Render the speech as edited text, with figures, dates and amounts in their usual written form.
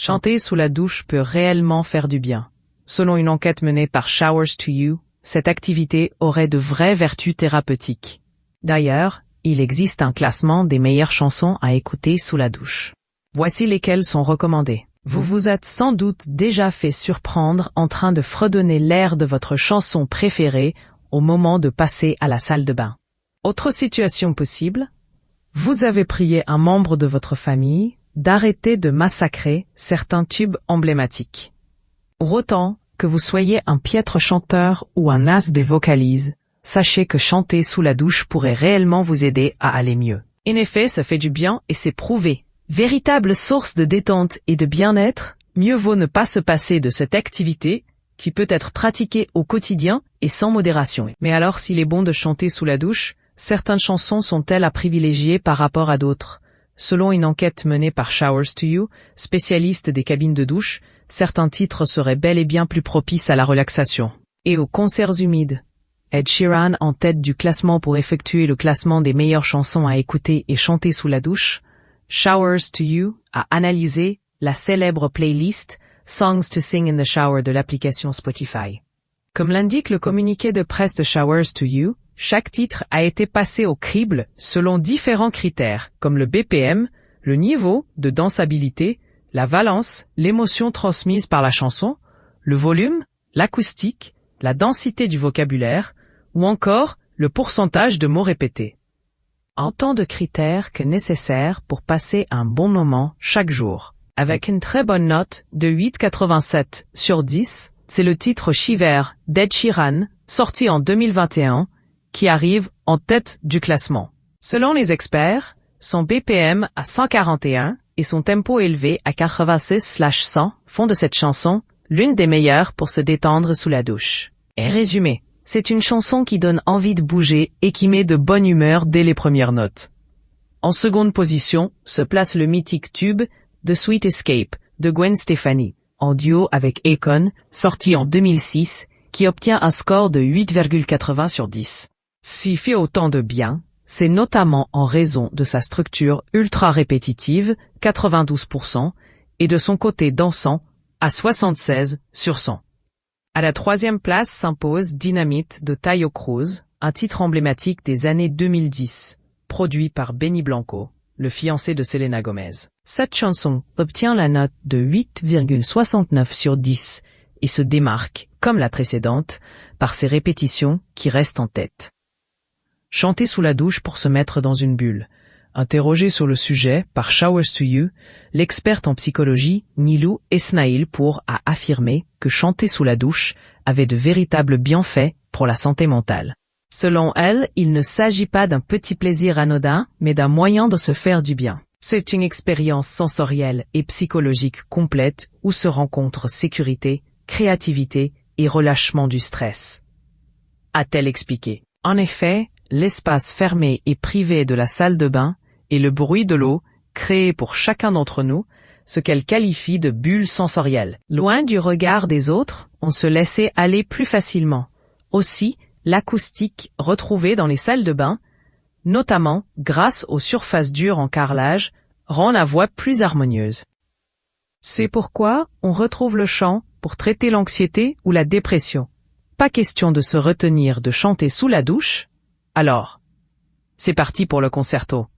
Chanter sous la douche peut réellement faire du bien. Selon une enquête menée par Showers to You, cette activité aurait de vraies vertus thérapeutiques. D'ailleurs, il existe un classement des meilleures chansons à écouter sous la douche. Voici lesquelles sont recommandées. Vous vous êtes sans doute déjà fait surprendre en train de fredonner l'air de votre chanson préférée au moment de passer à la salle de bain. Autre situation possible, vous avez prié un membre de votre famille d'arrêter de massacrer certains tubes emblématiques. Pour autant que vous soyez un piètre chanteur ou un as des vocalises, sachez que chanter sous la douche pourrait réellement vous aider à aller mieux. En effet, ça fait du bien et c'est prouvé. Véritable source de détente et de bien-être, mieux vaut ne pas se passer de cette activité qui peut être pratiquée au quotidien et sans modération. Mais alors s'il est bon de chanter sous la douche, certaines chansons sont-elles à privilégier par rapport à d'autres? Selon une enquête menée par Showers to You, spécialiste des cabines de douche, certains titres seraient bel et bien plus propices à la relaxation. Et aux concerts humides. Ed Sheeran en tête du classement pour effectuer le classement des meilleures chansons à écouter et chanter sous la douche. Showers to You a analysé la célèbre playlist Songs to Sing in the Shower de l'application Spotify. Comme l'indique le communiqué de presse de Showers to You, chaque titre a été passé au crible selon différents critères comme le BPM, le niveau de dansabilité, la valence, l'émotion transmise par la chanson, le volume, l'acoustique, la densité du vocabulaire ou encore le pourcentage de mots répétés. Autant de critères que nécessaires pour passer un bon moment chaque jour. Avec une très bonne note de 8,87 sur 10, c'est le titre Shiver d'Ed Sheeran, sorti en 2021, qui arrive en tête du classement. Selon les experts, son BPM à 141 et son tempo élevé à 86/100 font de cette chanson l'une des meilleures pour se détendre sous la douche. Et résumé, c'est une chanson qui donne envie de bouger et qui met de bonne humeur dès les premières notes. En seconde position se place le mythique tube The Sweet Escape de Gwen Stefani, en duo avec Akon, sorti en 2006, qui obtient un score de 8,80 sur 10. S'il fait autant de bien, c'est notamment en raison de sa structure ultra répétitive, 92%, et de son côté dansant, à 76 sur 100. À la troisième place s'impose Dynamite de Taio Cruz, un titre emblématique des années 2010, produit par Benny Blanco, le fiancé de Selena Gomez. Cette chanson obtient la note de 8,69 sur 10 et se démarque, comme la précédente, par ses répétitions qui restent en tête. Chanter sous la douche pour se mettre dans une bulle. Interrogée sur le sujet par Showers to You, l'experte en psychologie Nilou Esnaïl a affirmé que chanter sous la douche avait de véritables bienfaits pour la santé mentale. Selon elle, il ne s'agit pas d'un petit plaisir anodin, mais d'un moyen de se faire du bien. C'est une expérience sensorielle et psychologique complète où se rencontrent sécurité, créativité et relâchement du stress. A-t-elle expliqué. En effet, l'espace fermé et privé de la salle de bain et le bruit de l'eau créé pour chacun d'entre nous, ce qu'elle qualifie de bulle sensorielle. Loin du regard des autres, on se laissait aller plus facilement. Aussi, l'acoustique retrouvée dans les salles de bain, notamment grâce aux surfaces dures en carrelage, rend la voix plus harmonieuse. C'est pourquoi on retrouve le chant pour traiter l'anxiété ou la dépression. Pas question de se retenir de chanter sous la douche. Alors, c'est parti pour le concerto.